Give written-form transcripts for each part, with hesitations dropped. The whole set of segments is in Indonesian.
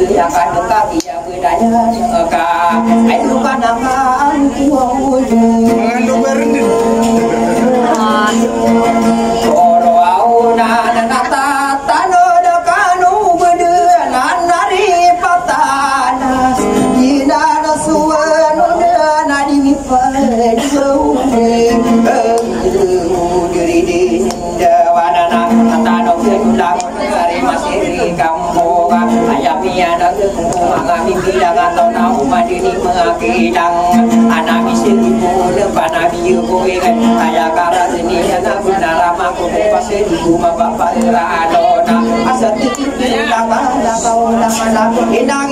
ya kan kaki ya bedanya ka ayo panangan kudu oro auna nata tano dakanu bedana nari patanas ina suwanu na di padu diri dinda wanana tano kedulang dari masih kampung ayamnya ada mengami bilang atau nau madini mengakidang anak misi ibu lepas nabi kowe ayah karas ini anak benar aku pasir ibu bapak adona asal titik bilang ada kau mana inang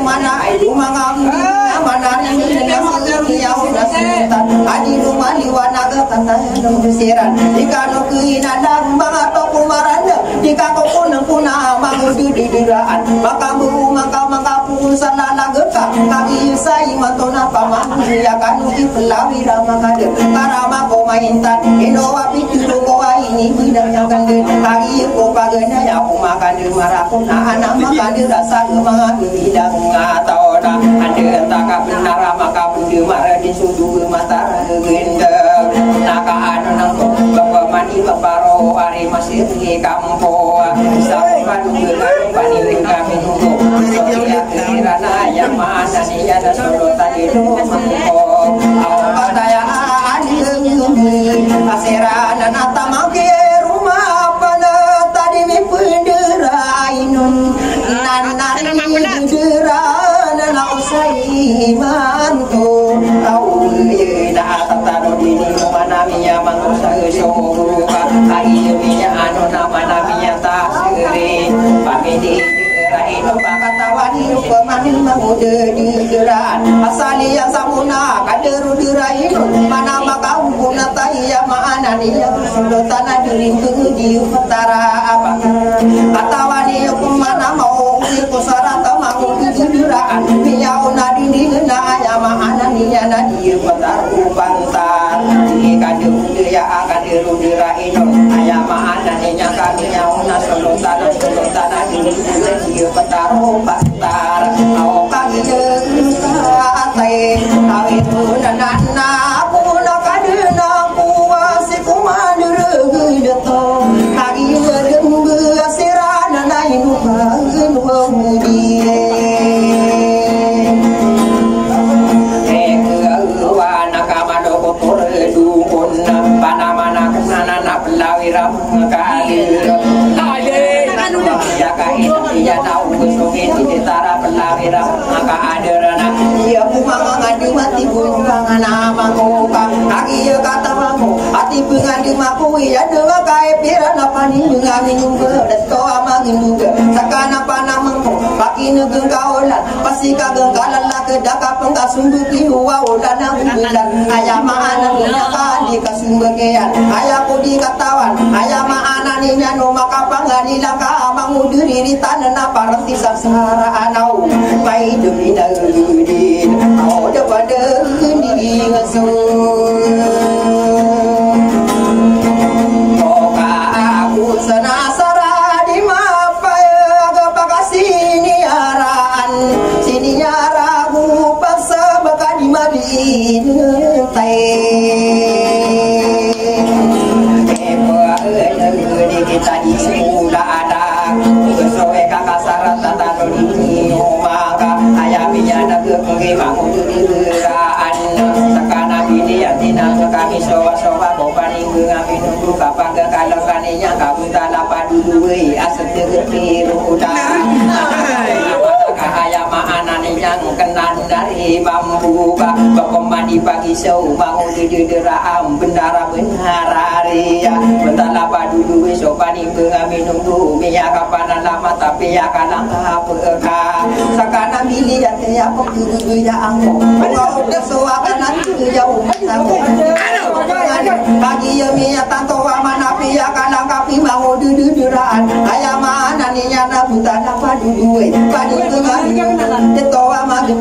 mana ibu mengami mana ini yang yang sudah sultan adi rumah liwana kata nusiran jika nukinadang atau kumaranda jika kau punang mangudu di diraan maka pun sanana geka kaki sai matona paman ya kanu di pelawi rama kade karama ko maintan inowa pituru ko ini bidang yang kande kaki ko pagana ya ko makade marakuna anak makade rasa mangadu bidang ngatona ande taka benar maka budi maradi sudu matara genda naka anu nang bapak mandi baparo ari masih di kampo sampai panilih kami nunggu kirana yang mana dia ada solo tadi mangko kata ya asirana nata mangke rumah pada tadi mi penderainun nan derana na usai mantu tau ye na tata di mana miya mangusa shogu kai miya anu nama miya ta sire pamidi ino bakatawani pemanin mengude di geran asali yang samuna kaderu dirainu mana makau guna taya maana dia sudah tanah dirintu di utara apa katawani kumana mau ku sarata mau di diraan miau nadini na ya maana dia na di utara pantar di kaderu dia kaderu dirainu aya maana dia kami nyau na sudah tanah di petaro pasar au kaki ate awi nana puna kadena kuasi kumandur gedeto kaki gembe asirana nainu bagen wamudi wana kamado kotor dukun panamana kenana pelawira kalir ya kain ya tahu besoknya di tara pelawira maka ada rana dia kumang ngadu mati bukangan nama koka kaki ya kata mamu hati pengadu maku ya dua kai pirana pani dengan minum beresto amangin juga sakana panamang kaki negeng kaulan pasti kageng kalan lah kedaka pengkasunduki huwa ulana bulan ayah mana ninya di kasumbekean ayah kudi katawan ayah mana ninya no maka panganilang ka amang diri di tanah parti saksara anau mai demi dagudi au daripada di ngasu oka aku senasara di mapa agak sini aragu paksa baka di mabin kita di semula ada sesuai kakak saran tata di maka ayaminya ada kepengi bangun di geraan sekana bini yang tina kami sowa-sowa bopani ngami nunggu kapan kalau kaninya kamu tak dapat dulu asal tertiru udah ayam anak yang kenan dari bambu pemandi pagi sau bangun di deraan bendara benar hari ya bentar apa dulu sopani pengamin nunggu minyak kapan lama tapi ya kalang apa sakana bili ya tiap dulu ya angko kau desuakan nanti jauh sangu pagi ya minyak tanto mana pia kalang kapi mau di deraan ayam anak ninya na buta apa dulu pagi Tetoa magin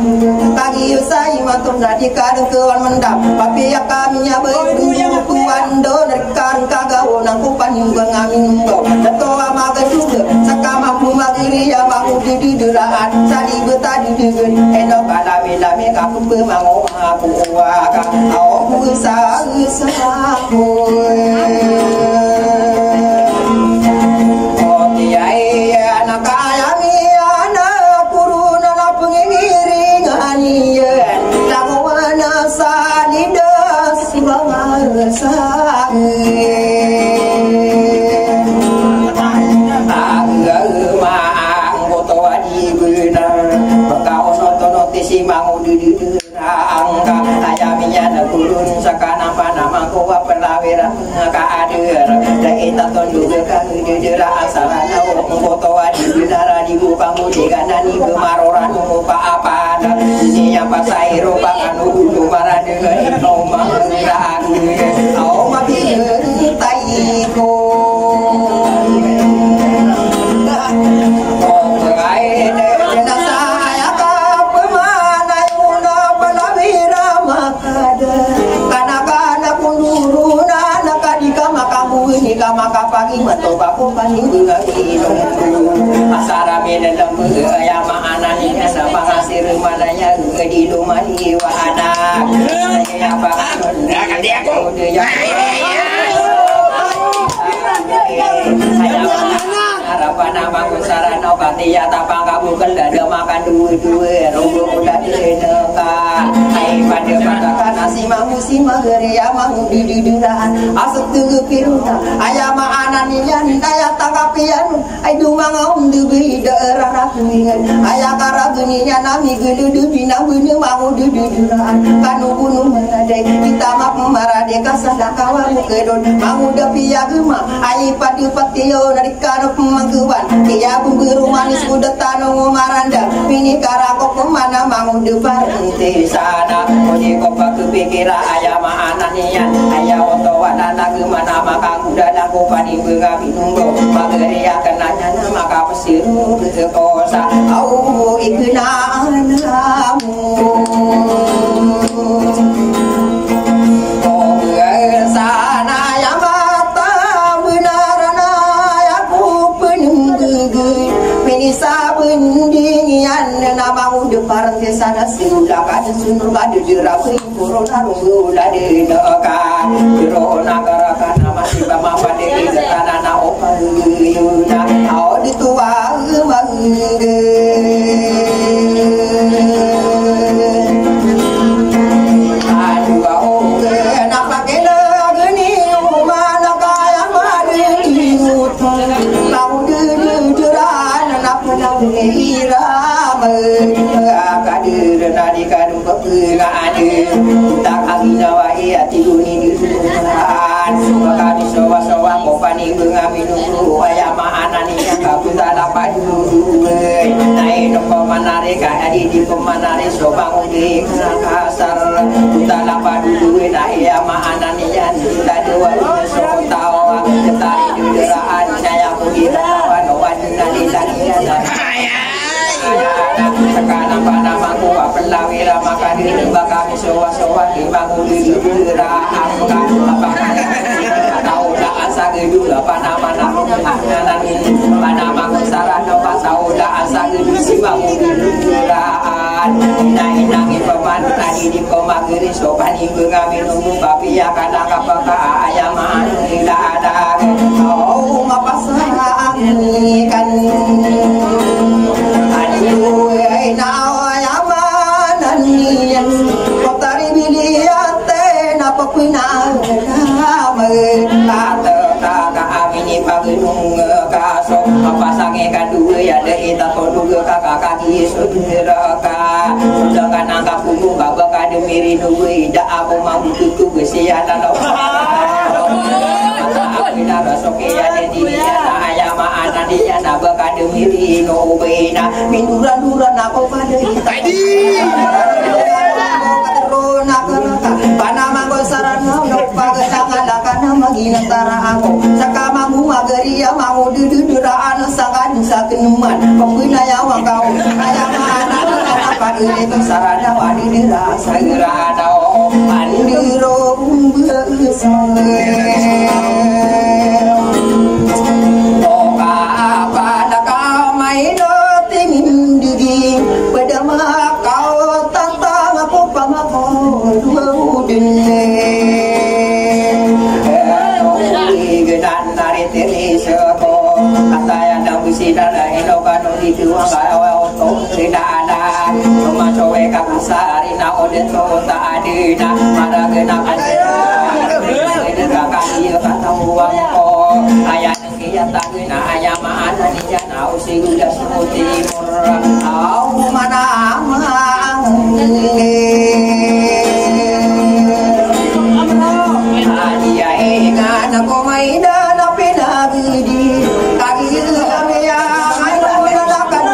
kaki usai matum dari kadang kewan mendap tapi ya kaminya berdua tuan do dari karang kagau nang kupan juga ngamin go Tetoa magin juga sakama puma kiri ya mahu duraan sali betadi deun eno bala bela me kaku pemango aku waka au usaha usahaku maka pagi metu baku paning ngai asara mena lembu ya maanani sama ngasir mananya di rumah wa anak ya bangun kan dia aku harapan abang sarana patia tapang kamu kendada makan dua-dua runggu udah dineka hai pada padakan nasi mangu si mageri ya mangu diduduraan asuk tugu piruta ayam ananian daya tangkapian ai du mangom dubi daerah rakuingan aya karaguninya nami gedudu bina bunu mangu duduraan kanu bunu meradai kita mak marade kasada kawamu kedon mangu depi ya gema ai padu patio dari kanu mangkuan kia bumbu manis kuda tanu maranda mini karakok kemana mangu debar ente sana oni kopa kepikira ayam ananian ayam oto wadana kemana maka kuda daku pani bunga binunggo mageri akan nanya maka pesiru kosa au ikna anamu sana yang mata benarana aku penunggu sabun dingin nama udah parang sana siulah kada sunur kada dirawi corona rungula de naka corona karaka nama si mama pada tanah na opal yuna au ditua mangge aduh au napa kena geni mana kaya mari utang mau duduran napa irama kadir nadi kadu kepenga ade tak agina wa iya tiduni duduran maka disowa-sowa kopani bunga minum ayam anani kaputa dapat dulu nai nopo manare kadi di pemanare sobang ude kasar puta dapat dulu nai ayam anani yan kita dua so tawa ketari duduran saya kugira wan nadi lagi sekarang pada mangku pelawira maka diri bakami sowa-sowa di mangku di dura angka apa tahu dah asa gedula panama mangku sarana pasau dah asa gedu si mangku di duraan inang peman tadi di pemagiri sopani bengami nunggu tapi ya kadang apakah ayam tidak ada oh mapasang kan kaki saudara dengan angka punggung babak ada miri duwe dak aku mau tutu gesia lalu aku dah rasoke ya di ayam anak dia nak bakal miri no bena minduran-duran aku pada tadi panama sarana no pagadangan lakana magina tara aku sakama mu magaria mau duduraan sangan sakenuman pembina kau ayam anak pada itu sarana wadi dirasa gerada andiro besar oka pada kamai do tingin na maragena kakak kata uang ko ayah nengkiya tangina ayah maana niya na usig udah semuti murah au mana dia ingat aku mainan apa nabidi kaki kami yang ayo melakukan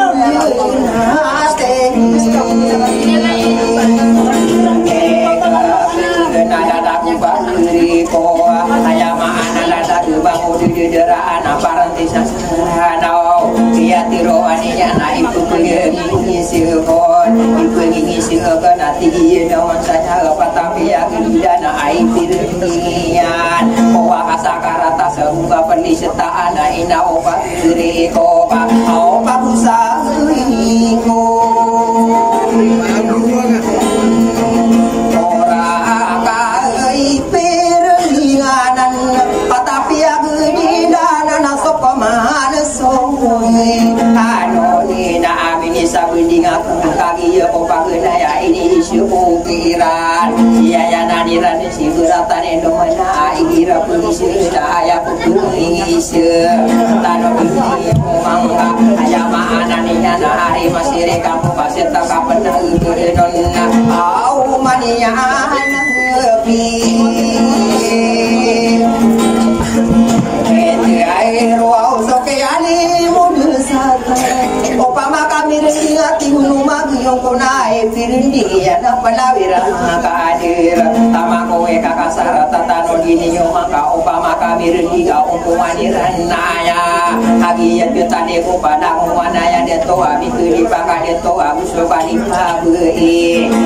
deraan aparentisa sanau dia tirowaninya na ibu pengengi silkon ibu pengengi silkon nanti dia dawan saja tapi yang dana aipirnian kowa kasakarata sebuah penistaan ina obat diri kopa opa busahingo orang kai pirninganan patapi yang mana soy ano ni na amini sabindi ngaku kaki ya opa ya ini isu pikiran iya ya naniran si beratan endo mana igira puisi daya puisi tano ini mangga aya mana ni na hari masih kamu pasti tak kapan nona au mania nepi wow sokeani modul sata opama kami ringati gunung magi yang konai firindi ya na palawira kadir tamako e kakasara tatano dini yo maka opama kami ringi ga umpumani ranaya hagi ya petane ko padang wanaya de to abi kiri paka de to aguso bani pabe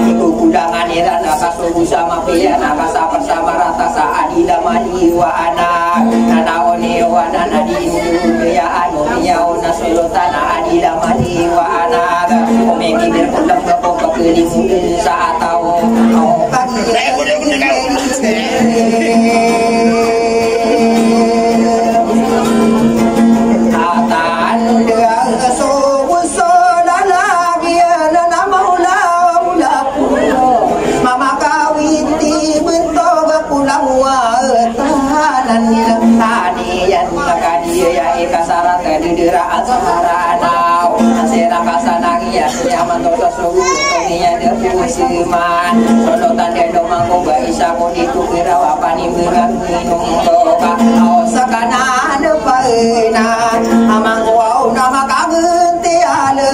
iku kudangan irana kasobu sama pia na kasapa sama rata saadila mali wa anak nanaoni wa nadi ya anu ya ona solotana adila mali wa anak komegi berkondang ke keli mudin saat tahu au pagi atan dia kesobu sodana dia nana maula mula mama kawiti bentok pulang wa tahanan tadi yang dia ya ikasara tadi deraan saharanau asera kasanang ya nyaman dosa suhu tonia de pusiman sodotan de domangko ba isa ko ditukira wapani mengang minum toka au sakana de paena amang wau nama kagente ale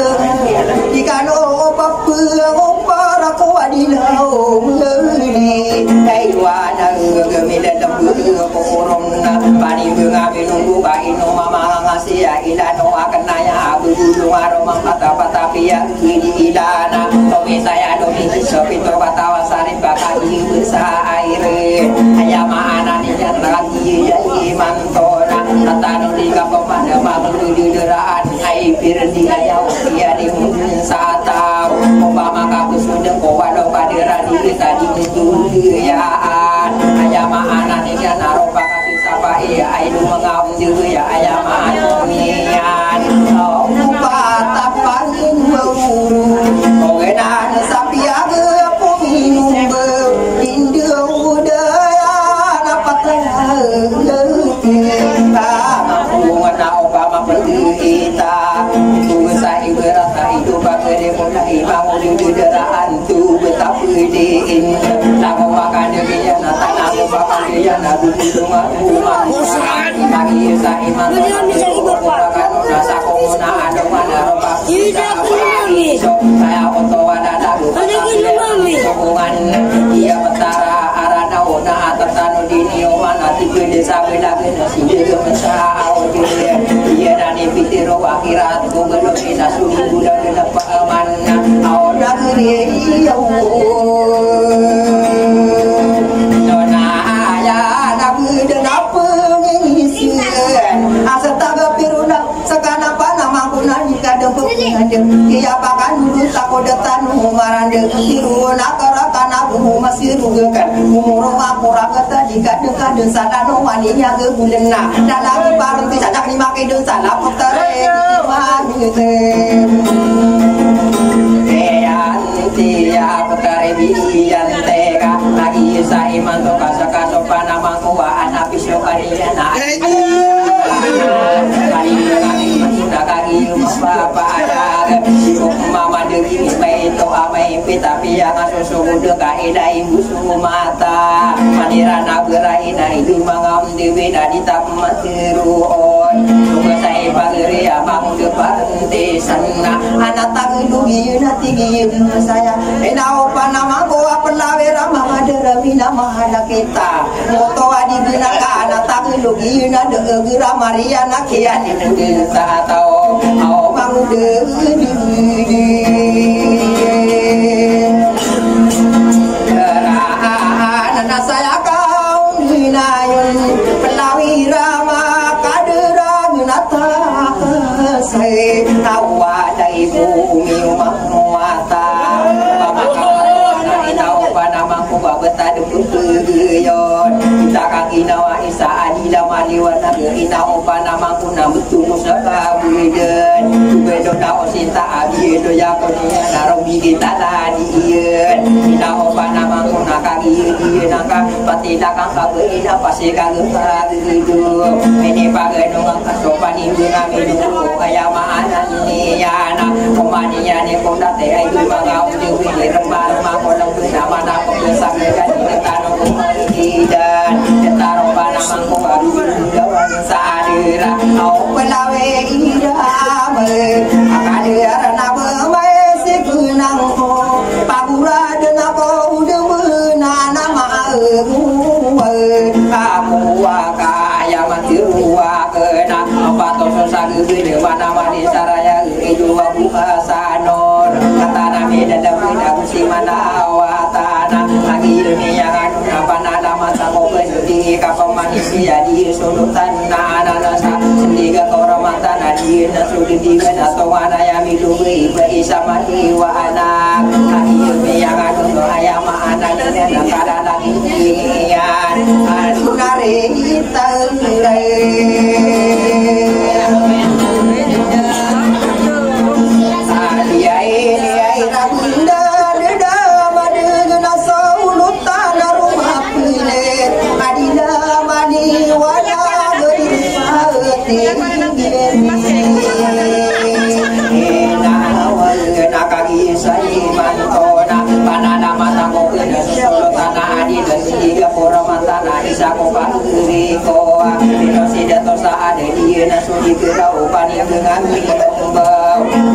dikano papuang para ko adilau meuli dai wana gemida lembu ko orongna bani mengabe nunggu ba ino mama ngasih ya ilano akenaya abu dulu aromang pata-pata pia ini ilana tomi saya domi sopito patawa sari bakali besar aire ayam anak ni yang lagi ya imantona tatano di kampung pada malu di deraan ai pirdi ayau dia di mungkin satau umpama kaku sudah kowado padera di tadi itu ya ayam anak ni yang naropa kasih sapa iya aidu mengam ya ayam anak nian oh patapan muru ogenan sapi aga pominum be india udaya dapat Obama berita itu saya berasa hidup bagaikan mulai bangun di deraan tu betapa diin lagu makan dia nata lagu makan dia nabu rumah bagi saya iman kan rasa komuna ada mana roba saya foto ada lagu sokongan dia betara arana ona tertanu dini mana tipe desa beda nasi dia mesau dia nani pitiro akhirat ko belum bisa sudah dapat amanah awda geri ya nona aya nabi dan apa ngisian asataga piruna sakana pana mangkuna dikadang pengandeng dia pakan dulu takodetan umarande piruna karakana bu masih rugakan umur aku ragata dikadang-kadang sadano waninya ke bulena dalam bareng tidak dimakai dan salah putare manite ya putare biyan teka tapi yang susu muda kaidai musuh mata manirana beraina itu mangam dewi nadi tak materuon suka saya pageri abang depan desana anak tak dugi nanti gini saya enau panama goa pelawera mama derabina mahala kita moto adi binaka anak tak dugi nade gira Maria nakian itu tahu au mangude nana saya kau dinayun pelawira maka deragunata saya tahu ada ibu umi muata tahu pada mangku babeta debutuyon kita kaki nawa isa adila maliwana gerina opana mangku namutu musaka biden bedo na osita abiedo yakonia narobi kita tadian kita opana mangku nakagi naka pati dakang kabeina pasti kagem hidup ini pageno kasopani bunga minum ayama anani yana komania ne kondate ayu magau dewi remar makolang nama nama besar dengan kano dan tentara pada mangku baru jawan sadira au pelawe irame akadera nabe mesi kunang ko pagura dena ko udemena nama kamu wakaya matiwa kena apa to sosage de mana mani saraya itu buka sanor kata nami dalam bidang simanawa tanah lagi dunia anu apa nada mata ko di kapal manusia di sulutan nana sa sendiga koromata nadi nasudi di atau mana yang milui beisa mati wa anak lagi dunia anu ayam anak dan kada lagi ya anu nare tangre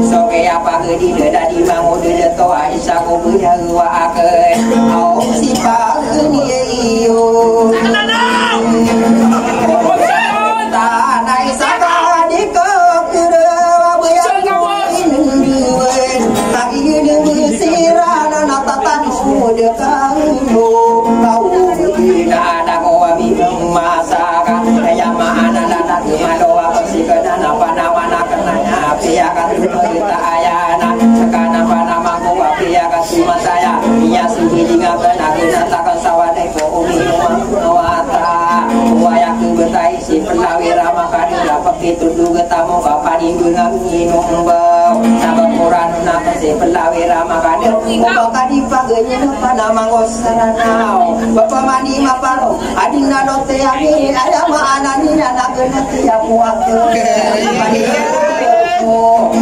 Soke apa ke di dada di bangun dada toa isa ko berhawa akan au si pagni iyo tanai saka di ko kura bayang induwe lagi dewe sirana natatan sude kamu kau dada ko abi masaka ayam ana dada kemadoa sikana apa nama kenanya pia kan kita ayana sekana pada mangku pia kan cuma saya ia sugi dengan kena takkan sawadai ko umi wata waya ku betai si pelawira maka dapat itu duga tamu bapak di bengang minum bau sabab Quran nak si pelawira maka bapak di pagenya pada mangosaranau bapak mandi maparo adina dote ami ada ma anani anak kena tiap waktu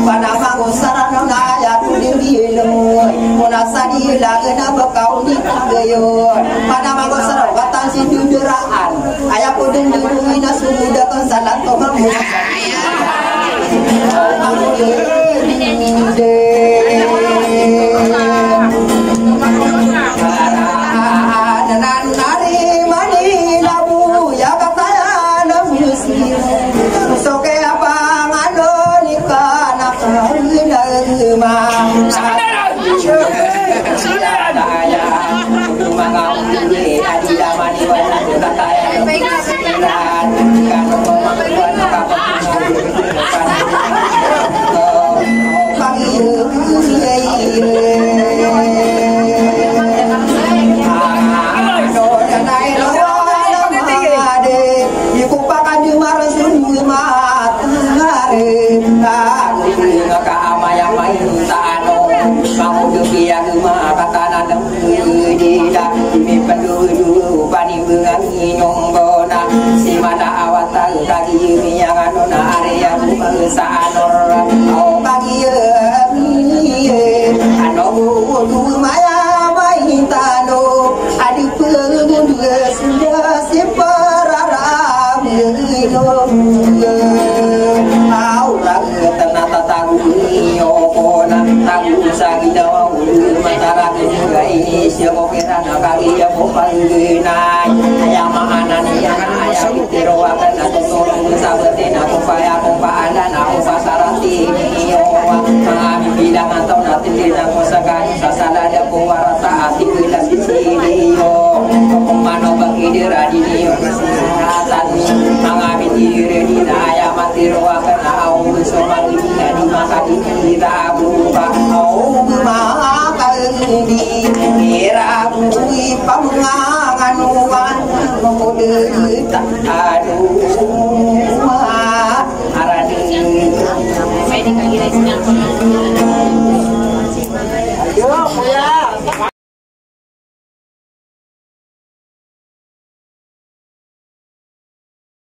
pada mangosaranau na ya tu di lemu munasadi lagi na bakau ni gayon pada mangosaranau batang si duderaan ayah pudeng dulu ina sudah kan salat to mamu Ano Abu maya maitano adi pengundu sudah separara mino aura tenata tanggio kona tanggu sagida ulu matara juga ini siapa pirana kali ya popalgenai ayam anani ayam itiro akan atau tolong sabetin aku payah kompaan aku pasarati mengambil bidang atau nanti bidang masakan sasada ada pewarata hati gelas di sini yo pemano bagi dira di dio kesehatan mengambil diri di daya mati roa kena au semua dunia di maka di kita berubah au makan di kira bui pamangan uang mengode tak aduh arani